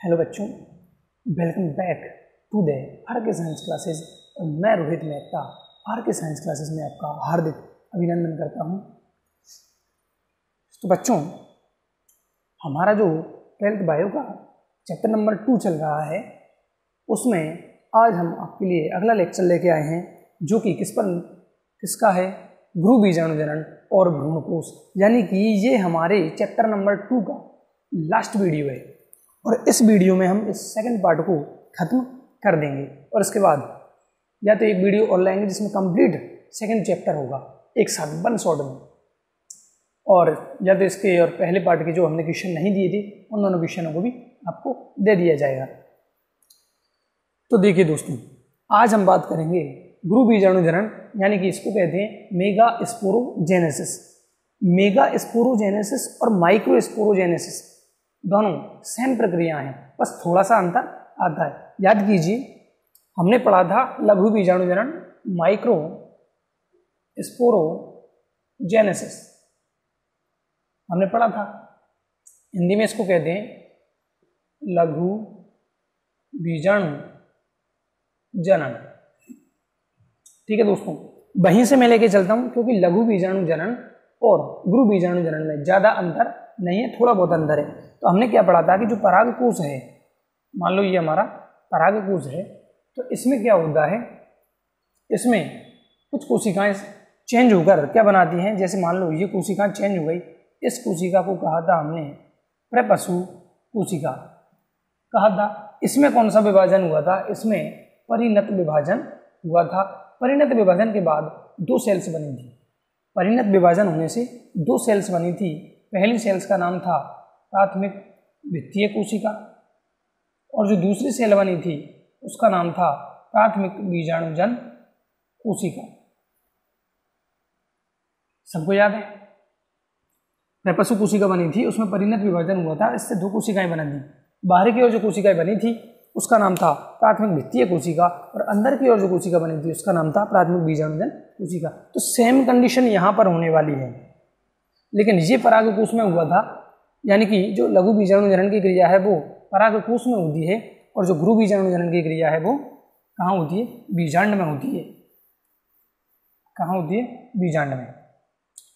Hello बच्चों, welcome back to the R K science classes. और मैं Rohit Mehta R K science classes में आपका हार्दिक अभिनंदन करता हूं। तो बच्चों, हमारा जो 12th बायो का चैप्टर नंबर 2 चल रहा है, उसमें आज हम आपके लिए अगला लेक्चर लेके आए हैं, जो कि किसका है, गुरु बीजाणु जनन और भ्रूणकोश। यानी कि ये हमारे चैप्टर नंबर 2 का लास्ट वीडियो है और इस वीडियो में हम इस सेकंड पार्ट को खत्म कर देंगे और इसके बाद या तो एक वीडियो और लाएंगे जिसमें कंप्लीट सेकंड चैप्टर होगा एक साथ 1 शॉट में, और या तो इसके और पहले पार्ट के जो हमने क्वेश्चन नहीं दिए थे उन दोनों क्वेश्चनों को भी आपको दे दिया जाएगा। तो देखिए दोस्तों, आज हम बात करेंगे गुरु बीजाणु जनन, यानी कि इसको कहते हैं मेगा स्पोरोजेनेसिस। मेगा स्पोरोजेनेसिस और माइक्रो स्पोरोजेनेसिस दोनों सेम प्रक्रिया हैं, बस थोड़ा सा अंतर आता है। याद कीजिए, हमने पढ़ा था लघु बीजाणु जनन, माइक्रो स्पोरोजेनेसिस हमने पढ़ा था। हिंदी में इसको कहते हैं लघु बीजाणु जनन। ठीक है दोस्तों, वहीं से मैं लेके चलता हूं, क्योंकि लघु बीजाणु जनन और गुरु बीजाणु जनन में ज़्यादा अंतर नहीं है, थोड़ा बहुत अंतर है। तो हमने क्या पढ़ा था कि जो परागकोश है, मान लो ये हमारा परागकोश है, तो इसमें क्या होता है, इसमें कुछ कोशिकाएं चेंज होकर क्या बनाती हैं। जैसे मान लो ये कोशिका चेंज हो गई, इस कोशिका को कहा था हमने प्रपशु कोशिका कहा था। इसमें कौन सा विभाजन हुआ था, इसमें परिणत विभाजन हुआ था। परिणत विभाजन के बाद 2 सेल्स बनी थी। परिणत विभाजन होने से 2 सेल्स बनी थी। पहली सेल्स का नाम था प्राथमिक भित्तीय कोशिका और जो दूसरी सेल बनी थी उसका नाम था प्राथमिक बीजाणुजन कोशिका। सबको याद है, प्रपशु कोशिका बनी थी, उसमें परिणत विभाजन हुआ था, इससे 2 कोशिकाएं बनी थी। बाहर की ओर जो कोशिकाएं बनी थी उसका नाम था प्राथमिक भित्तीय कोशिका और अंदर की ओर जो कोशिका बनी थी उसका नाम था प्राथमिक बीजाणुजन कोशिका। तो सेम कंडीशन यहाँ पर होने वाली है, लेकिन ये परागकोश में हुआ था। यानी कि जो लघु बीजाणु जनन की क्रिया है वो परागकोश में होती है और जो गुरु बीजाणु जनन की क्रिया है वो कहाँ होती है, बीजांड में होती है। कहाँ होती है, बीजांड में।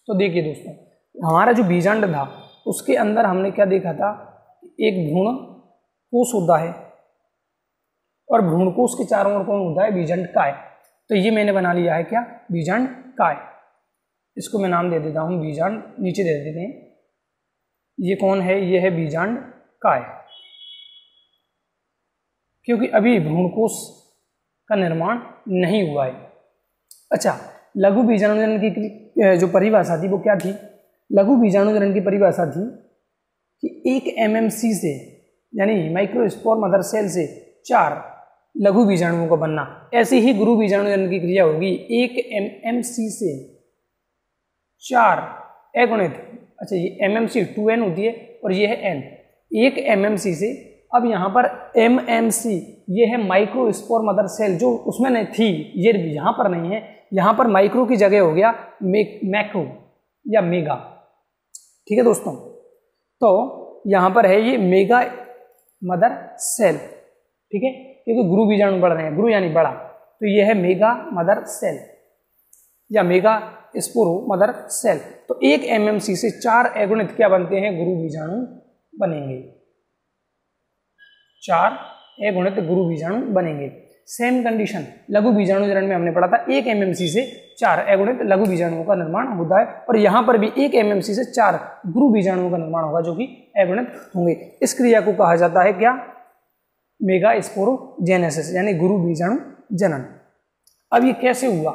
तो देखिए दोस्तों, हमारा जो बीजांड था उसके अंदर हमने क्या देखा था, एक भ्रूण कोश होता है और भ्रूणकोश के चारों ओर कौन होता है, बीजांड काय। तो ये मैंने बना लिया है क्या, बीजांड काय। इसको मैं नाम दे देता हूँ बीजांड, नीचे दे देते हैं। ये कौन है, ये है बीजांड काय, क्योंकि अभी भ्रूणकोश का निर्माण नहीं हुआ है। अच्छा, लघु बीजाणु जनन की जो परिभाषा थी वो क्या थी, लघु बीजाणु जनन की परिभाषा थी कि 1 MMC से, यानी माइक्रोस्पोर मदर सेल से 4 लघु बीजाणुओं का बनना। ऐसे ही गुरु बीजाणु जनन की क्रिया होगी 1 MMC से 4 अगुणित। अच्छा, ये MMC 2N होती है और ये है N, 1 MMC से। अब यहाँ पर MMC ये है माइक्रोस्पोर मदर सेल, जो उसमें नहीं थी, ये यहाँ पर नहीं है। यहाँ पर माइक्रो की जगह हो गया मैक्रो या मेगा। ठीक है दोस्तों, तो यहाँ पर है ये मेगा मदर सेल। ठीक है, क्योंकि गुरु बीजाणु बढ़ रहे हैं, गुरु यानी बड़ा, तो ये है मेगा मदर सेल या मेगा स्पोरो मदर सेल। तो 1 MMC से 4 अगुणित क्या बनते हैं, गुरु बीजाणु बनेंगे। 4 अगुणित गुरु बीजाणु बनेंगे। सेम कंडीशन लघु बीजाणु जनन में हमने पढ़ा था, 1 MMC से 4 अगुणित लघु बीजाणुओं का निर्माण होता है और यहाँ पर भी 1 MMC से 4 गुरु बीजाणुओं का निर्माण होगा, जो कि अगुणित होंगे। इस क्रिया को कहा जाता है क्या, मेगा स्पोरोजेनेसिस, यानी गुरु बीजाणु जनन। अब ये कैसे हुआ,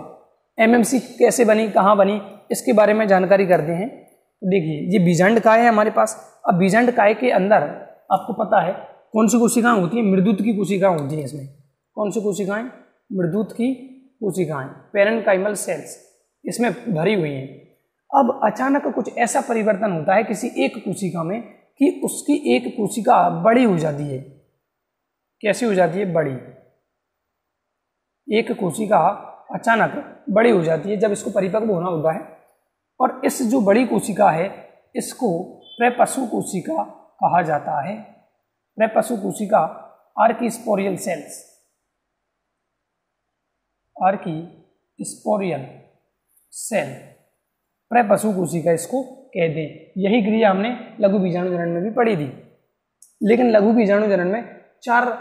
MMC कैसे बनी, कहाँ बनी, इसके बारे में जानकारी करते हैं। तो देखिए, ये बीजांड काय है हमारे पास। अब बीजांड काय के अंदर आपको पता है कौन सी कोशिकाएं होती हैं, मृदुत की कोशिकाएं होती हैं। इसमें कौन सी कोशिकाएं, मृदुत की कोशिकाएं, पेरेन्काइमल सेल्स इसमें भरी हुई हैं। अब अचानक कुछ ऐसा परिवर्तन होता है किसी एक कोशिका में कि उसकी एक कोशिका बड़ी हो जाती है। कैसी हो जाती है, बड़ी। एक कोशिका अचानक बड़ी हो जाती है जब इसको परिपक्व होना होता है, और इस जो बड़ी कोशिका है इसको प्रपशु कोशिका कहा जाता है। प्रेपसु कोशिका आर्कीस्पोरियल सेल्स, आर्कीस्पोरियल सेल, प्रेपसु कोशिका इसको कहते हैं। यही क्रिया हमने लघु बीजाणु जनन में भी पढ़ी थी, लेकिन लघु बीजाणु जनन में 4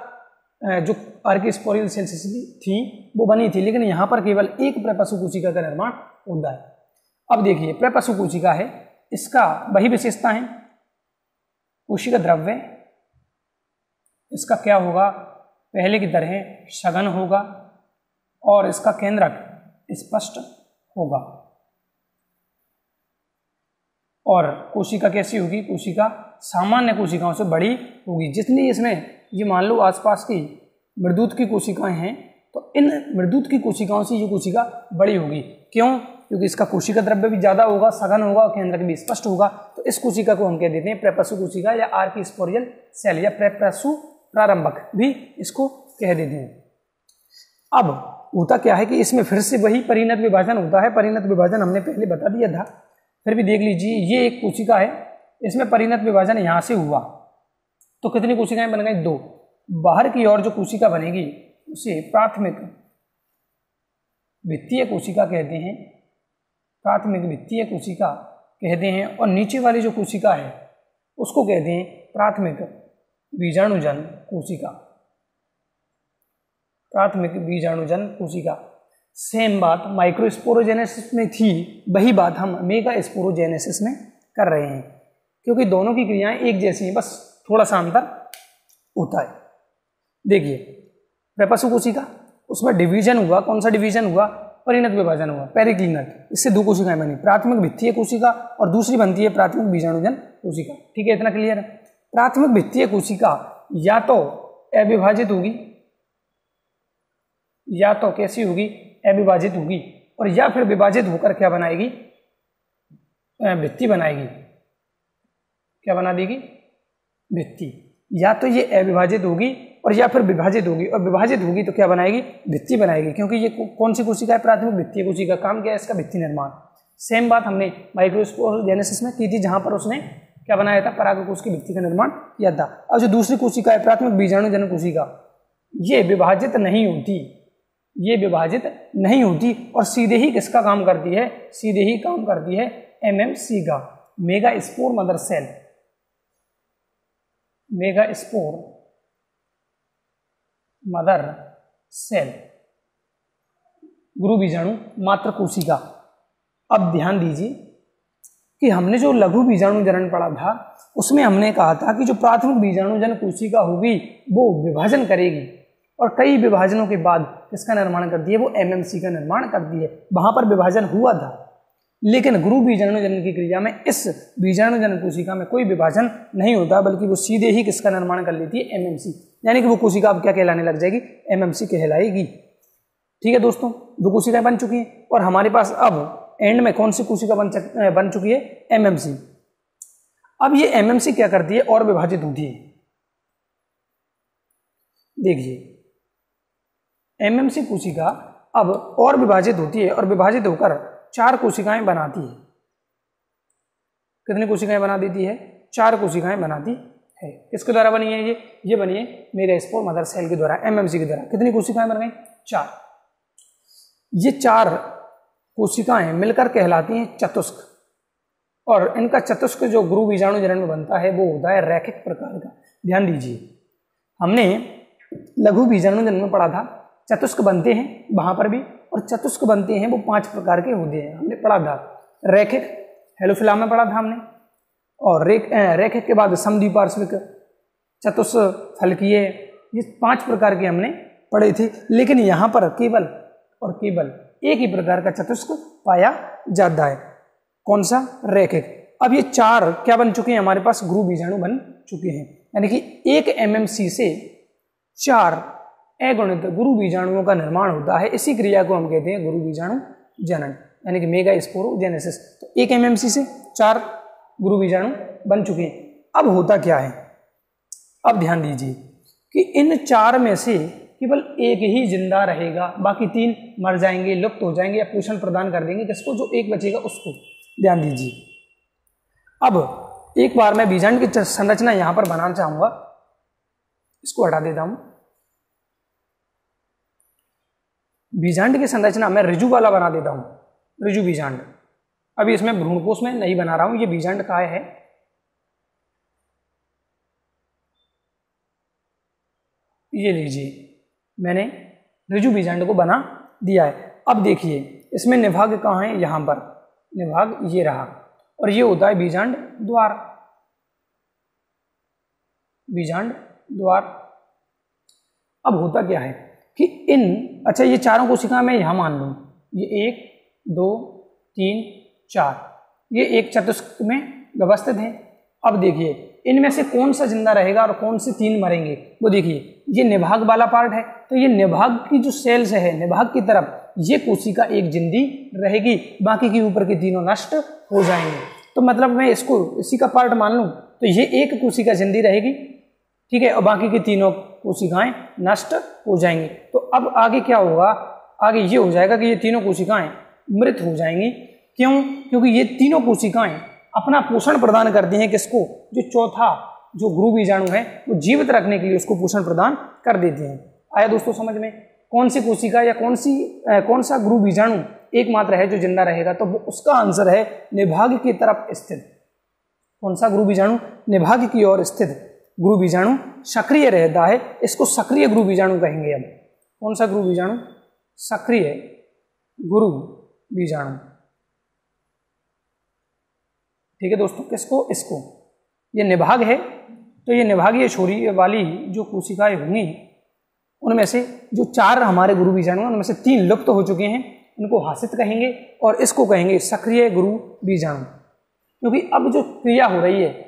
जो आर्कीस्पोरियल सेल्स थी वो बनी थी, लेकिन यहाँ पर केवल एक प्रेपसु कोशिका का निर्माण होता है। अब देखिए प्रेपसु कोशिका है, इसका वही विशेषता है, कोशिका द्रव्य इसका क्या होगा, पहले की तरह सघन होगा और इसका केंद्रक स्पष्ट होगा। और कोशिका कैसी होगी, कोशिका सामान्य कोशिकाओं से बड़ी होगी। जितनी इसमें ये मान लो आसपास की मृदुत की कोशिकाएं हैं, तो इन मृदुत की कोशिकाओं से ये कोशिका बड़ी होगी। क्यों? क्योंकि इसका कोशिका द्रव्य भी ज्यादा होगा, सघन होगा और केंद्रक भी स्पष्ट होगा। तो इस कोशिका को हम कह देते हैं प्रेपसु कोशिका या आर्कीस्पोरियल सेल या प्रेपसु प्रारंभक भी इसको कह देते हैं। अब होता क्या है कि इसमें फिर से वही परिणत विभाजन होता है। परिणत विभाजन हमने पहले बता दिया था, फिर भी देख लीजिए। ये एक कोशिका है, इसमें परिणत विभाजन यहाँ से हुआ तो कितनी कोशिकाएं बन गई, 2। बाहर की ओर जो कोशिका बनेगी उसे प्राथमिक वित्तीय कोशिका कहते हैं, प्राथमिक वित्तीय कोशिका कहते हैं। और नीचे वाली जो कोशिका है उसको कहते हैं प्राथमिक बीजाणुजन कोशिका, प्राथमिक बीजाणुजन कोशिका। सेम बात माइक्रोस्पोरोजेनेसिस में थी, वही बात हम मेगा स्पोरोजेनेसिस में कर रहे हैं, क्योंकि दोनों की क्रियाएं एक जैसी हैं, बस थोड़ा सा अंतर होता है। देखिए प्रेपसु कोशिका, उसमें डिवीजन हुआ, कौन सा डिवीजन हुआ, परिणत विभाजन हुआ, पेरिक्लिनल। इससे 2 कोशिकाएं बनी, प्राथमिक भित्तीय कोशिका और दूसरी बनती है प्राथमिक बीजाणुजन कोशिका। ठीक है, इतना क्लियर है। प्राथमिक भित्तीय कोशिका या तो अविभाजित होगी, या तो कैसी होगी, अविभाजित होगी, और या फिर विभाजित होकर क्या बनाएगी, भित्ति बनाएगी। क्या बना देगी, भित्ति। या तो ये अविभाजित होगी और या फिर विभाजित होगी, और विभाजित होगी तो क्या बनाएगी, भित्ति बनाएगी। क्योंकि ये कौन सी कोशिका है, प्राथमिक भित्तीय कोशिका। काम क्या है इसका, भित्ति निर्माण। सेम बात हमने माइक्रोस्पोरोजेनेसिस में की थी, जहां पर उसने क्या बनाया था, परागकोश की भित्ति का निर्माण किया था। अब जो दूसरी कोशिका है प्राथमिक बीजाणुजन कोशिका, ये विभाजित नहीं होती, ये विभाजित नहीं होती और सीधे ही किसका काम करती है, सीधे ही काम करती है एमएमसी का, mega spore mother cell, mega spore mother cell, गुरु बीजाणु मात्र कोशिका। अब ध्यान दीजिए कि हमने जो लघु बीजाणु जनन पढ़ा था उसमें हमने कहा था कि जो प्राथमिक बीजाणुजन कोशिका होगी वो विभाजन करेगी और कई विभाजनों के बाद किसका निर्माण करती है, वो एमएमसी का निर्माण करती है। वहां पर विभाजन हुआ था, लेकिन गुरु बीजाणु जनन की क्रिया में इस बीजाणु जनन कोशिका में कोई विभाजन नहीं होता, बल्कि वो सीधे ही किसका निर्माण कर लेती है, एमएमसी। यानी कि वो कोशिका अब क्या कहलाने लग जाएगी, एमएमसी कहलाएगी। ठीक है दोस्तों, 2 कोशिकाएं बन चुकी हैं और हमारे पास अब एंड में कौन सी कोशिका बन चुकी है, एमएमसी। अब ये एमएमसी क्या करती है, और विभाजित होती है। देखिए एमएमसी कोशिका अब और विभाजित होती है और विभाजित होकर 4 कोशिकाएं बनाती है। कितनी कोशिकाएं बना देती है, 4 कोशिकाएं बनाती है। किसके द्वारा बनी है ये बनी है मेगा स्पोर मदर सेल के द्वारा, एमएमसी के द्वारा। कितनी कोशिकाएं बन गई, 4। ये 4 कोशिकाएं मिलकर कहलाती हैं चतुष्क, और इनका चतुष्क जो गुरु बीजाणु जनन में बनता है वो होता है रैखिक प्रकार का। ध्यान दीजिए, हमने लघु बीजाणु जनन में पढ़ा था चतुष्क बनते हैं वहां पर भी, और चतुष्क बनते हैं वो 5 प्रकार के होते हैं। हमने पढ़ा था रैखिक, हेलोफिला में पढ़ा था हमने, और रैखिक के बाद समद्विपार्श्विक, चतुष्फलकीय, ये 5 प्रकार के हमने पढ़े थे। लेकिन यहाँ पर केवल और केवल एक ही प्रकार का चतुष्क पाया जाता है, कौन सा, रैखिक। अब ये 4 क्या बन चुके हैं, हमारे पास गुरु बीजाणु बन चुके हैं। यानी कि एक एमएमसी से 4 अगुणित गुरु बीजाणुओं का निर्माण होता है। इसी क्रिया को हम कहते हैं गुरु बीजाणु जनन, यानी कि मेगा स्पोरोजेनेसिस। तो एक एमएमसी से 4 गुरु बीजाणु बन चुके हैं। अब होता क्या है, अब ध्यान दीजिए कि इन 4 में से केवल एक ही जिंदा रहेगा, बाकी 3 मर जाएंगे, लुप्त हो जाएंगे या पोषण प्रदान कर देंगे किसको, जो एक बचेगा उसको। ध्यान दीजिए, अब एक बार मैं बीजाणु की संरचना यहाँ पर बनाना चाहूंगा। इसको हटा देता हूं। बीजांड की संरचना मैं ऋजु वाला बना देता हूं, ऋजु बीजांड। अभी इसमें भ्रूणकोश में नहीं बना रहा हूं, ये बीजांड काय है। ये लीजिए, मैंने ऋजु बीजांड को बना दिया है। अब देखिए इसमें निभाग कहाँ है, यहां पर निभाग ये रहा, और ये होता है बीजांड द्वार, बीजांड द्वार। अब होता क्या है कि अच्छा ये चारों कोशिकाएं मैं यहां मान लूं, ये 1 2 3 4, ये एक चतुष्क में व्यवस्थित है। अब देखिए इनमें से कौन सा जिंदा रहेगा और कौन से 3 मरेंगे, वो देखिए ये निभाग वाला पार्ट है, तो ये निभाग की जो सेल्स है, निभाग की तरफ ये कोशिका एक जिंदी रहेगी, बाकी की ऊपर के तीनों नष्ट हो जाएंगे। तो मतलब मैं इसको इसी का पार्ट मान लूं तो ये एक कोशिका जिंदी रहेगी, ठीक है, और बाकी की तीनों कोशिकाएं नष्ट हो जाएंगी। तो अब आगे क्या होगा, आगे ये हो जाएगा कि ये तीनों कोशिकाएं मृत हो जाएंगी। क्यों? क्योंकि ये तीनों कोशिकाएं अपना पोषण प्रदान करती हैं किसको, जो चौथा जो गुरु बीजाणु है वो जीवित रखने के लिए उसको पोषण प्रदान कर देती हैं। आया दोस्तों समझ में? कौन सी कोशिका या कौन सा गुरु बीजाणु एकमात्र है जो जिंदा रहेगा, तो वो उसका आंसर है निभाग की तरफ स्थित। कौन सा गुरु बीजाणु? निभाग की ओर स्थित गुरु बीजाणु सक्रिय रहता है, इसको सक्रिय गुरु बीजाणु कहेंगे। अब कौन सा गुरु बीजाणु? सक्रिय गुरु बीजाणु, ठीक है दोस्तों। किसको? इसको। ये निभाग है, तो ये निभागीय छोरी वाली जो कोशिकाएं होंगी उनमें से जो 4 हमारे गुरु बीजाणु हैं उनमें से 3 लुप्त हो चुके हैं, इनको हासित कहेंगे और इसको कहेंगे सक्रिय गुरु बीजाणु। क्योंकि अब जो क्रिया हो रही है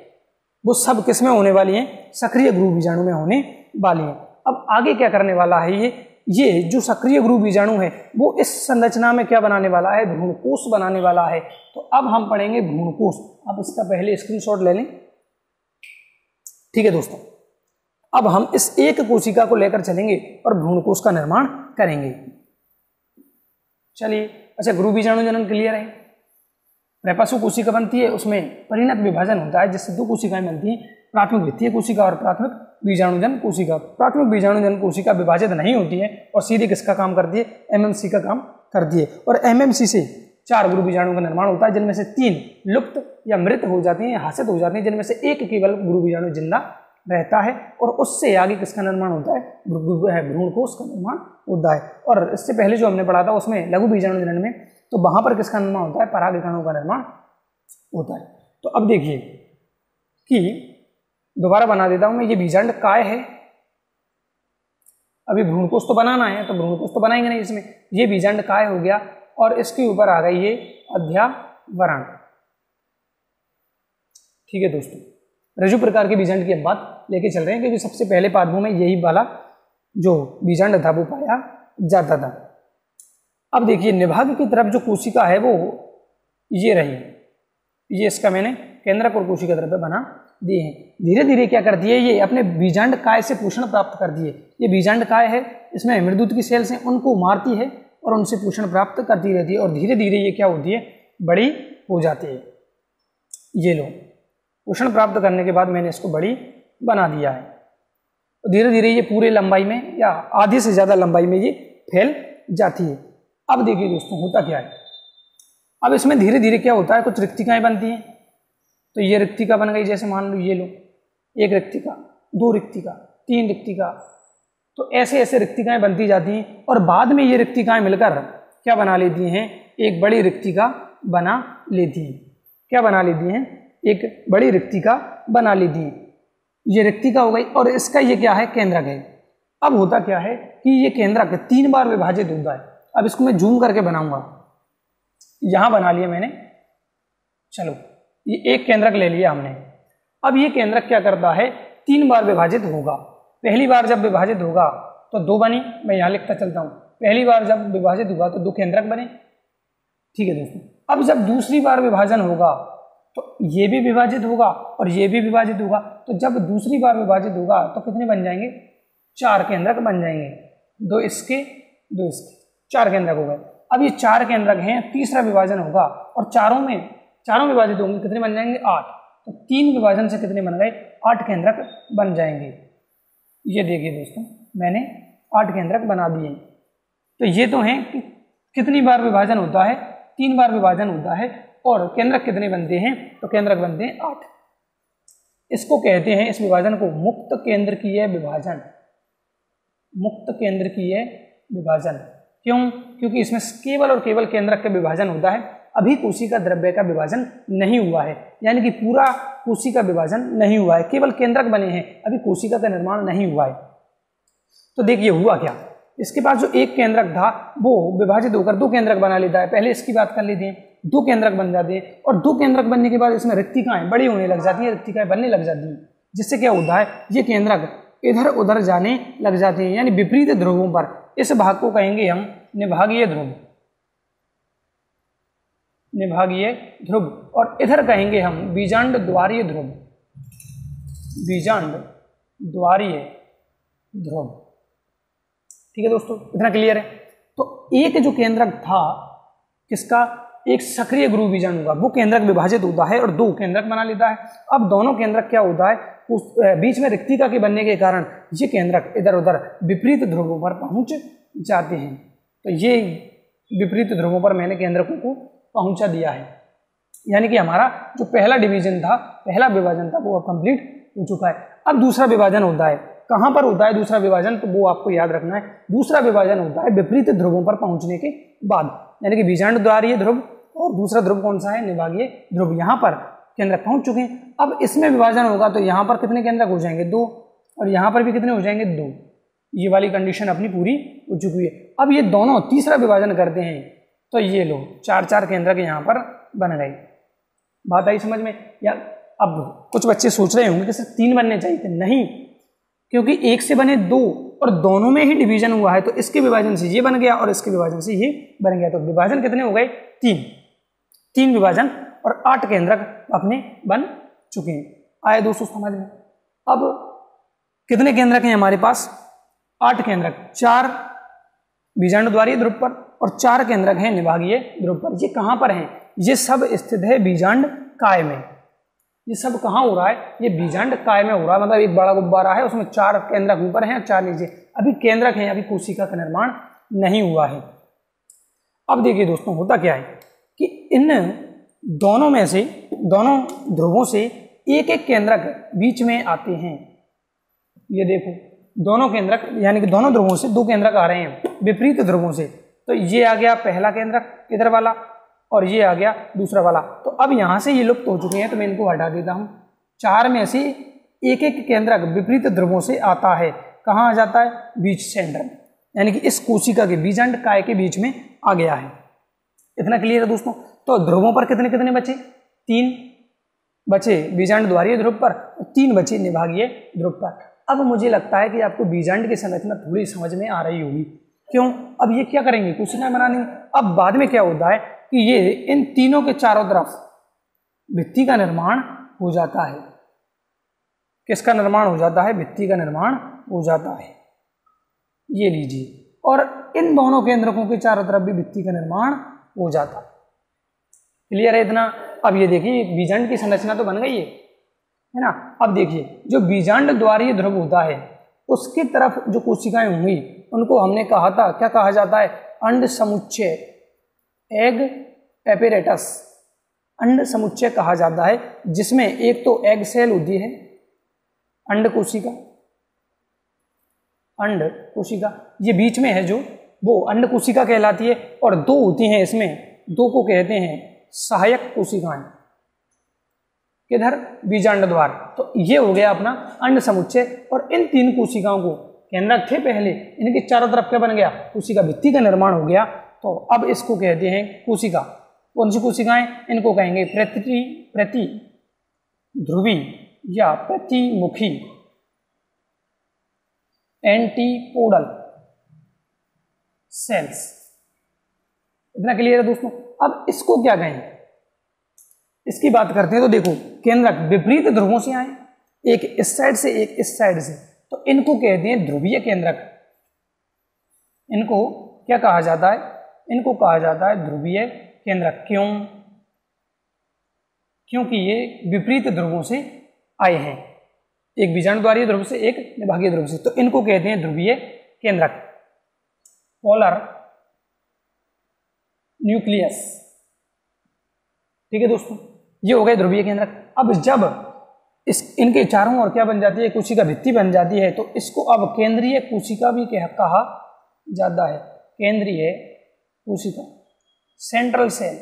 वो सब किस में होने वाली है? सक्रिय गुरु बीजाणु में होने वाली है। अब आगे क्या करने वाला है, ये जो सक्रिय गुरु बीजाणु है वो इस संरचना में क्या बनाने वाला है? भ्रूणकोश बनाने वाला है। तो अब हम पढ़ेंगे भ्रूणकोश। अब इसका पहले स्क्रीनशॉट ले लें, ठीक है दोस्तों। अब हम इस एक कोशिका को लेकर चलेंगे और भ्रूणकोश का निर्माण करेंगे। चलिए, अच्छा गुरु बीजाणु जनन क्लियर है। प्रपाशु कोशिका बनती है, उसमें परिणत विभाजन होता है जिससे 2 कोशिकाएं बनती हैं, प्राथमिक वित्तीय कोशिका और प्राथमिक बीजाणुजन कोशिका। प्राथमिक बीजाणुजन कोशिका विभाजित नहीं होती है और सीधे किसका काम करती है? एमएमसी का काम करती है। और एमएमसी से 4 गुरु बीजाणु का निर्माण होता है, जिनमें से 3 लुप्त या मृत हो जाती हैं, हासित हो जाती हैं, जिनमें से एक केवल गुरु बीजाणु जिंदा रहता है। और उससे आगे किसका निर्माण होता है? भ्रूणकोश का निर्माण होता है। और इससे पहले जो हमने पढ़ा था उसमें लघु बीजाणु जनन में, तो वहां पर किसका निर्माण होता है? परागकणों का निर्माण होता है। तो अब देखिए कि दोबारा बना देता हूं मैं, ये बीजांड काय है। अभी भ्रूणकोश तो बनाना है, तो भ्रूणकोश तो बनाएंगे नहीं इसमें, ये बीजांड काय हो गया और इसके ऊपर आ गई ये अध्यावरण, ठीक है दोस्तों। रज्जु प्रकार के बीजांड की हम बात लेके चल रहे हैं क्योंकि सबसे पहले पादपों में यही वाला जो बीजांड था वो पाया जाता था। अब देखिए निभाग की तरफ जो कोशिका है वो ये रही, ये इसका मैंने केंद्रक और कोशिका तरफ बना दिए हैं। धीरे धीरे क्या करती है, ये अपने बीजांड काय से पोषण प्राप्त करती है। ये बीजांड काय है, इसमें मृदुत की सेल्स हैं, उनको मारती है और उनसे पोषण प्राप्त करती रहती है और धीरे धीरे ये क्या होती है? बड़ी हो जाती है। ये लो, पोषण प्राप्त करने के बाद मैंने इसको बड़ी बना दिया है। तो धीरे धीरे ये पूरे लंबाई में या आधे से ज़्यादा लंबाई में ये फैल जाती है। अब देखिए दोस्तों होता क्या है, अब इसमें धीरे धीरे क्या होता है, कुछ रिक्तिकाएं बनती हैं। तो ये रिक्तिका बन गई, जैसे मान लो ये लो, 1 रिक्तिका, 2 रिक्तिका, 3 रिक्तिका, तो ऐसे ऐसे रिक्तिकाएं बनती जाती हैं और बाद में ये रिक्तिकाएं मिलकर क्या बना लेती हैं? एक बड़ी रिक्तिका बना लेती हैं। क्या बना लेती हैं? एक बड़ी रिक्तिका बना लेती हैं। ये रिक्तिका हो गई और इसका ये क्या है? केंद्रक है। अब होता क्या है कि ये केंद्रक 3 बार विभाजित होता है। अब इसको मैं जूम करके बनाऊंगा, यहां बना लिया मैंने। चलो ये एक केंद्रक ले लिया हमने। अब ये केंद्रक क्या करता है? 3 बार विभाजित होगा। पहली बार जब विभाजित होगा तो 2 बनी, मैं यहां लिखता चलता हूं। पहली बार जब विभाजित होगा तो 2 केंद्रक बने, ठीक है दोस्तों। अब जब दूसरी बार विभाजन होगा तो ये भी विभाजित होगा और ये भी विभाजित होगा। तो जब दूसरी बार विभाजित होगा तो कितने बन जाएंगे? 4 केंद्रक बन जाएंगे, 2 इसके 2 इसके, 4 केंद्रक हो गए। अब ये 4 केंद्रक हैं, तीसरा विभाजन होगा और चारों विभाजित होंगे, कितने बन जाएंगे? 8। तो 3 विभाजन से कितने बन गए? 8 केंद्रक बन जाएंगे। ये देखिए दोस्तों, मैंने 8 केंद्रक बना दिए। तो ये तो हैं कि कितनी बार विभाजन होता है, 3 बार विभाजन होता है। और केंद्रक कितने बनते हैं, तो केंद्रक बनते हैं 8। इसको कहते हैं, इस विभाजन को मुक्त केंद्रकीय विभाजन। मुक्त केंद्रकीय विभाजन क्यों? क्योंकि इसमें केवल और केवल केंद्रक का विभाजन होता है। अभी कोशिका द्रव्य का विभाजन नहीं हुआ है, यानी कि पूरा कोशिका विभाजन नहीं हुआ है, केवल केंद्रक बने हैं, अभी कोशिका का निर्माण नहीं हुआ है। तो देखिए हुआ क्या, इसके पास जो एक केंद्रक था वो विभाजित होकर 2 केंद्रक बना लेता है। पहले इसकी बात कर लेते हैं, 2 केंद्रक बन जाते हैं, और 2 केंद्रक बनने के बाद इसमें रिक्तिकाएं बड़ी होने लग जाती हैं, रिक्तिकाएं बनने लग जाती हैं, जिससे क्या होता है, ये केंद्रक इधर उधर जाने लग जाते हैं, यानी विपरीत ध्रुवों पर। इस भाग को कहेंगे हम निभागीय ध्रुव, निभागीय ध्रुव, और इधर कहेंगे हम बीजांड द्वारीय ध्रुव, बीजांड द्वारीय ध्रुव। ठीक है दोस्तों, इतना क्लियर है। तो एक जो केंद्रक था किसका, एक सक्रिय गुरु बीजाणु का, वो केंद्रक विभाजित होता है और 2 केंद्रक बना लेता है। अब दोनों केंद्रक क्या होता है, उस बीच में रिक्तिका के बनने के कारण ये केंद्रक इधर उधर विपरीत ध्रुवों पर पहुंच जाते हैं। तो ये विपरीत ध्रुवों पर मैंने केंद्रकों को पहुंचा दिया है, यानी कि हमारा जो पहला डिवीजन था, पहला विभाजन था, वो अब कंप्लीट हो चुका है। अब दूसरा विभाजन होता है, कहां पर होता है दूसरा विभाजन, तो वो आपको याद रखना है। दूसरा विभाजन होता है विपरीत ध्रुवों पर पहुंचने के बाद, यानी कि बीजांड द्वारीय ध्रुव और दूसरा ध्रुव कौन सा है, निभागीय ध्रुव। यहाँ पर केंद्रक पहुंच चुके हैं। अब इसमें विभाजन होगा तो यहाँ पर कितने केंद्रक हो जाएंगे, 2, और यहाँ पर भी कितने हो जाएंगे, 2। ये वाली कंडीशन अपनी पूरी हो चुकी है। अब ये दोनों तीसरा विभाजन करते हैं, तो ये लो 4 केंद्रक यहाँ पर बन गए। बात आई समझ में? या अब कुछ बच्चे सोच रहे होंगे कि सिर्फ 3 बनने चाहिए थे, नहीं, क्योंकि 1 से बने 2 और दोनों में ही डिवीजन हुआ है, तो इसके विभाजन से ये बन गया और इसके विभाजन से ये बन गया। तो विभाजन कितने हो गए, 3 विभाजन और 8 केंद्रक अपने बन चुके हैं। आए दोस्तों समझ में? अब कितने केंद्रक हैं हमारे पास, 8 केंद्रक, 4 बीजांड द्वारीय ध्रुव पर और 4 केंद्रक हैं निभागीय ध्रुव पर। ये कहां पर हैं, ये सब स्थित है बीजांड काय में। ये सब कहाँ हो रहा है, ये बीजांड काय में हो रहा है। मतलब एक बड़ा गुब्बारा है, उसमें 4 केंद्रक ऊपर हैं और 4 नीचे। अभी केंद्रक हैं, अभी कोशिका का निर्माण नहीं हुआ है। अब देखिए दोस्तों, होता क्या है कि इन दोनों में से, दोनों ध्रुवों से एक एक केंद्रक बीच में आते हैं। ये देखो, दोनों केंद्रक, यानी कि दोनों ध्रुवों से 2 केंद्रक आ रहे हैं विपरीत ध्रुवों से। तो ये आ गया पहला केंद्रक इधर वाला, और ये आ गया दूसरा वाला। तो अब यहां से ये लुप्त हो चुके हैं, तो मैं इनको हटा देता हूं। 4 में से एक एक केंद्रक विपरीत ध्रुवों से आता है। कहाँ आ जाता है, बीच सेंटर में, यानी कि इस कोशिका के बीजांड काय के बीच में आ गया है। इतना क्लियर है दोस्तों? तो ध्रुवों पर कितने कितने बचे, 3 बचे बीजांड द्वारीय ध्रुव पर और 3 बचे निभागीय ध्रुव पर। अब मुझे लगता है कि आपको बीजांड की संरचना थोड़ी समझ में आ रही होगी। क्यों? अब ये क्या करेंगे, कोशिकाएं बनाने। अब बाद में क्या होता है कि ये इन तीनों के चारों तरफ भित्ति का निर्माण हो जाता है। किसका निर्माण हो जाता है, भित्ति का निर्माण हो जाता है। ये लीजिए, और इन दोनों केंद्रकों के चारों तरफ भी भित्ति का निर्माण हो जाता है। क्लियर है इतना? अब ये देखिए, बीजांड की संरचना तो बन गई है ना। अब देखिए, जो बीजांड द्वारीय ध्रुव होता है उसकी तरफ जो कोशिकाएं होंगी उनको हमने कहा था, क्या कहा जाता है, अंड समुच्चय, एग एपेरेटस, अंड समुच्चय कहा जाता है, जिसमें एक तो एग सेल होती है, अंड कोशिका, अंड कोशिका ये बीच में है जो, वो अंड कोशिका कहलाती है, और 2 होती हैं इसमें, 2 को कहते हैं सहायक कोशिकाएं। किधर, बीजांड द्वार। तो ये हो गया अपना अंड समुच्चय, और इन 3 कोशिकाओं को, केंद्रक थे पहले, इनके चारों तरफ क्या बन गया, कोशिका भित्ति का निर्माण हो गया। तो अब इसको कहते हैं कोशिका। कौन सी कोशिकाएं, इनको कहेंगे प्रति ध्रुवी या प्रतिमुखी एंटीपोडल सेल्स। इतना क्लियर है दोस्तों? अब इसको क्या कहें, इसकी बात करते हैं। तो देखो, केंद्रक विपरीत ध्रुवों से आए, एक इस साइड से एक इस साइड से, तो इनको कहते हैं ध्रुवीय केंद्रक। इनको क्या कहा जाता है, इनको कहा जाता है ध्रुवीय केंद्रक। क्यों? क्योंकि ये विपरीत ध्रुवों से आए हैं। एक बीजाणुद्वारीय ध्रुव से, एक निभागीय ध्रुव से, तो इनको कहते हैं ध्रुवीय केंद्रक, पोलर न्यूक्लियस। ठीक है दोस्तों, ये हो गए ध्रुवीय केंद्रक। अब जब इनके चारों ओर क्या बन जाती है, कोशिका भित्ति बन जाती है, तो इसको अब केंद्रीय कोशिका भी कहा जाता है। केंद्रीय कोशिका, सेंट्रल सेल,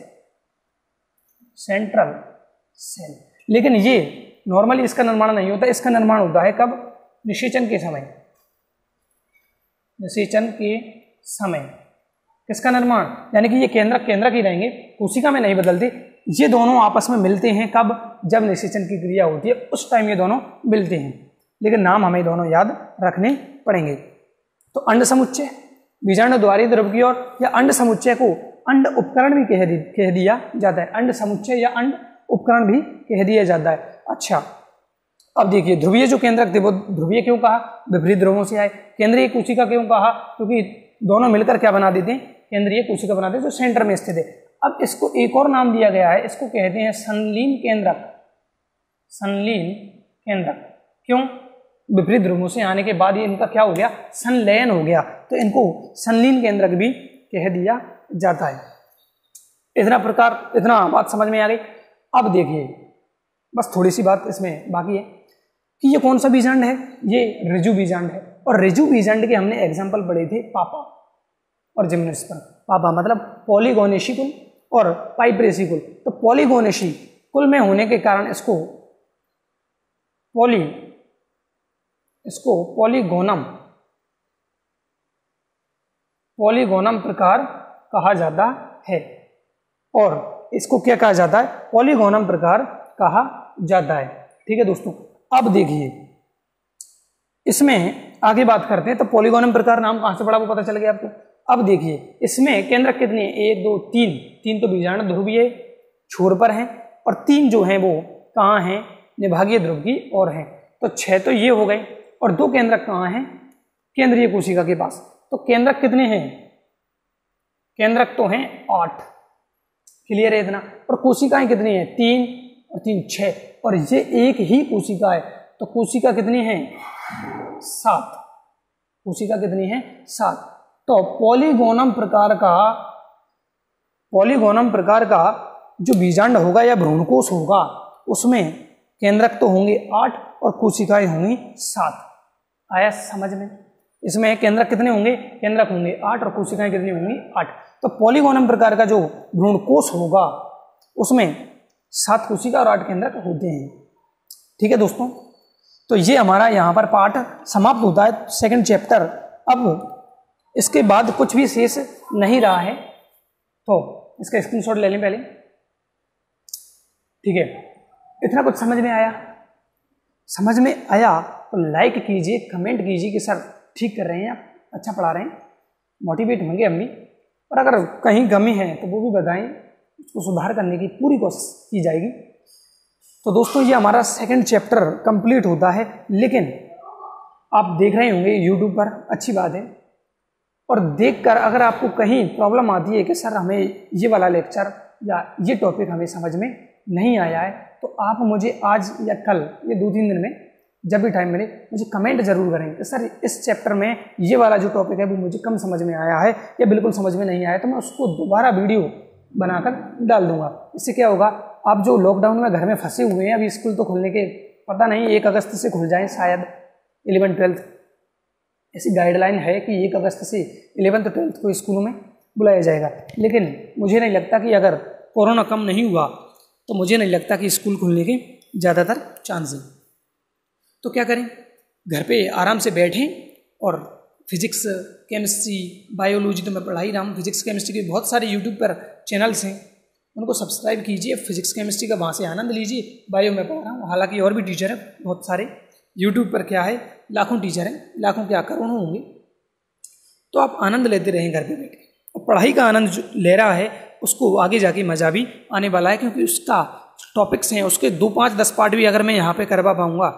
सेंट्रल सेल। लेकिन ये नॉर्मली इसका निर्माण नहीं होता, इसका निर्माण होता है कब, निषेचन के समय। निषेचन के समय किसका निर्माण, यानी कि ये केंद्रक ही रहेंगे, कोशिका में नहीं बदलते। ये दोनों आपस में मिलते हैं कब, जब निषेचन की क्रिया होती है, उस टाइम ये दोनों मिलते हैं। लेकिन नाम हमें दोनों याद रखने पड़ेंगे। तो अंड समुच्चय, बीजाणुद्वारीय ध्रुव की ओर, या अंड समुच्चय को अंड उपकरण भी कह दिया जाता है। अंड समुच्चय या अंड उपकरण भी कह दिया जाता है। अच्छा, अब देखिए ध्रुवीय जो केंद्रक थे वो ध्रुवीय क्यों कहा, विपरीत ध्रुवों से आए। केंद्रीय कोशिका क्यों कहा, क्योंकि दोनों मिलकर क्या बना देते हैं, केंद्रीय कोशिका बनाते हैं जो सेंटर में स्थित है। अब इसको एक और नाम दिया गया है, इसको कहते हैं संलीन केंद्रक। संलीन केंद्रक क्यों, विपरीत ध्रुवों से आने के बाद ये इनका क्या हो गया, संलयन हो गया, तो इनको संलीन केंद्रक भी कह दिया जाता है। इतना बात समझ में आ गई। अब देखिए बस थोड़ी सी बात इसमें बाकी है कि ये कौन सा बीजांड है, ये ऋजु बीजांड है। और ऋजु बीजांड के हमने एग्जाम्पल पढ़े थे पापा और जिम्नोस्पर्म। पापा मतलब पॉलीगोनेशी कुल और पाइपरेसी कुल। तो पॉलीगोनेशी कुल में होने के कारण इसको पॉलीगोनम प्रकार कहा जाता है। और इसको क्या कहा जाता है, पॉलीगोनम प्रकार कहा जाता है। ठीक है दोस्तों, अब देखिए इसमें आगे बात करते हैं। तो पॉलीगोनम प्रकार नाम कहां से पड़ा वो पता चल गया आपको। अब देखिए इसमें केंद्रक कितने हैं, 1 2 3, 3 तो बीजाणु ध्रुवीय छोर पर हैं, और 3 जो हैं वो कहाँ हैं, निभागीय ध्रुव की ओर हैं। तो 6 तो ये हो गए, और 2 केंद्रक कहाँ हैं, केंद्रीय कोशिका के पास। तो केंद्रक कितने हैं, केंद्रक तो हैं 8, क्लियर है इतना। और कोशिकाएं कितनी हैं, 3 और 3 6, और ये एक ही कोशिका है। तो कोशिका कितनी है, 7। कोशिका कितनी है, 7। तो पॉलीगोनम प्रकार का जो बीजांड होगा या भ्रूणकोश होगा उसमें केंद्रक तो होंगे 8 और कोशिकाएं होंगी 7। आया समझ में। इसमें केंद्रक कितने होंगे, केंद्रक होंगे 8 और कोशिकाएं कितनी होंगी, 8। तो पॉलीगोनम प्रकार का जो भ्रूणकोश होगा उसमें 7 कोशिका और 8 केंद्रक होते हैं। ठीक है दोस्तों, तो ये हमारा यहाँ पर पाठ समाप्त होता है, सेकंड चैप्टर। अब इसके बाद कुछ भी शेष नहीं रहा है, तो इसका स्क्रीनशॉट ले लें पहले। ठीक है, इतना कुछ समझ में आया? समझ में आया तो लाइक कीजिए, कमेंट कीजिए कि सर ठीक कर रहे हैं आप, अच्छा पढ़ा रहे हैं, मोटिवेट होंगे हम भी। और अगर कहीं कमी है तो वो भी बताएं, उसको सुधार करने की पूरी कोशिश की जाएगी। तो दोस्तों ये हमारा सेकंड चैप्टर कंप्लीट होता है, लेकिन आप देख रहे होंगे यूट्यूब पर, अच्छी बात है। और देखकर अगर आपको कहीं प्रॉब्लम आती है कि सर हमें ये वाला लेक्चर या ये टॉपिक हमें समझ में नहीं आया है, तो आप मुझे आज या कल, ये 2-3 दिन में जब भी टाइम मिले मुझे कमेंट जरूर करें कि सर इस चैप्टर में ये वाला जो टॉपिक है वो मुझे कम समझ में आया है या बिल्कुल समझ में नहीं आया, तो मैं उसको दोबारा वीडियो बनाकर डाल दूंगा। इससे क्या होगा, आप जो लॉकडाउन में घर में फंसे हुए हैं, अभी स्कूल तो खुलने के पता नहीं 1 अगस्त से खुल जाए शायद, 11th-12th ऐसी गाइडलाइन है कि 1 अगस्त से 11th-12th को स्कूलों में बुलाया जाएगा। लेकिन मुझे नहीं लगता कि अगर कोरोना कम नहीं हुआ तो मुझे नहीं लगता कि स्कूल खुलने के ज़्यादातर चांस हैं। तो क्या करें, घर पे आराम से बैठें और फिजिक्स, केमिस्ट्री, बायोलॉजी तो मैं पढ़ा ही रहा हूँ। फिजिक्स केमिस्ट्री के बहुत सारे यूट्यूब पर चैनल्स हैं, उनको सब्सक्राइब कीजिए, फिजिक्स केमिस्ट्री का वहाँ से आनंद लीजिए। बायो में पढ़ रहा हूँ, हालांकि और भी टीचर हैं बहुत सारे यूट्यूब पर, क्या है लाखों टीचर हैं, लाखों क्या करोड़ों होंगे। तो आप आनंद लेते रहें घर पे बैठ के, और पढ़ाई का आनंद जो ले रहा है उसको आगे जाके मज़ा भी आने वाला है, क्योंकि उसका टॉपिक्स हैं, उसके 2, 5, 10 पार्ट भी अगर मैं यहाँ पे करवा पाऊँगा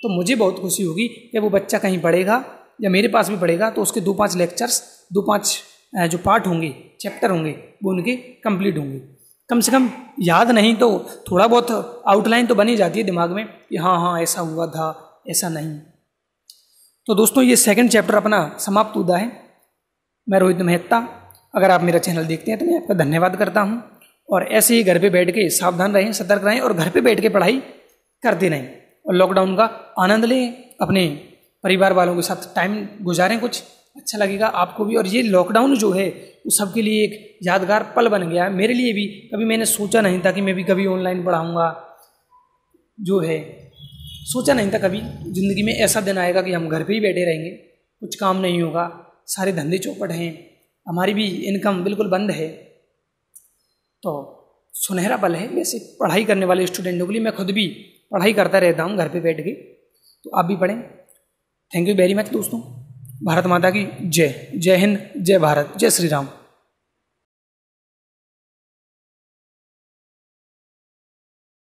तो मुझे बहुत खुशी होगी कि वो बच्चा कहीं पढ़ेगा या मेरे पास भी पढ़ेगा तो उसके 2-5 लेक्चर्स, 2-5 जो पार्ट होंगे, चैप्टर होंगे, वो उनके कंप्लीट होंगे। कम से कम याद नहीं तो थोड़ा बहुत आउटलाइन तो बनी जाती है दिमाग में कि हाँ ऐसा हुआ था, ऐसा नहीं। तो दोस्तों ये सेकंड चैप्टर अपना समाप्त हुआ है। मैं रोहित मेहता, अगर आप मेरा चैनल देखते हैं तो मैं आपका धन्यवाद करता हूँ। और ऐसे ही घर पे बैठ के सावधान रहें, सतर्क रहें और घर पे बैठ के पढ़ाई करते रहें और लॉकडाउन का आनंद लें। अपने परिवार वालों के साथ टाइम गुजारें, कुछ अच्छा लगेगा आपको भी। और ये लॉकडाउन जो है वो सबके लिए एक यादगार पल बन गया है, मेरे लिए भी। कभी मैंने सोचा नहीं था कि मैं भी कभी ऑनलाइन पढ़ाऊँगा, जो है सोचा नहीं था कभी ज़िंदगी में ऐसा दिन आएगा कि हम घर पे ही बैठे रहेंगे, कुछ काम नहीं होगा, सारे धंधे चौपट हैं, हमारी भी इनकम बिल्कुल बंद है। तो सुनहरा पल है वैसे पढ़ाई करने वाले स्टूडेंटों के लिए। मैं खुद भी पढ़ाई करता रहता हूँ घर पे बैठ के, तो आप भी पढ़ें। थैंक यू वेरी मच दोस्तों। भारत माता की जय। जय हिंद, जय भारत, जय श्री राम।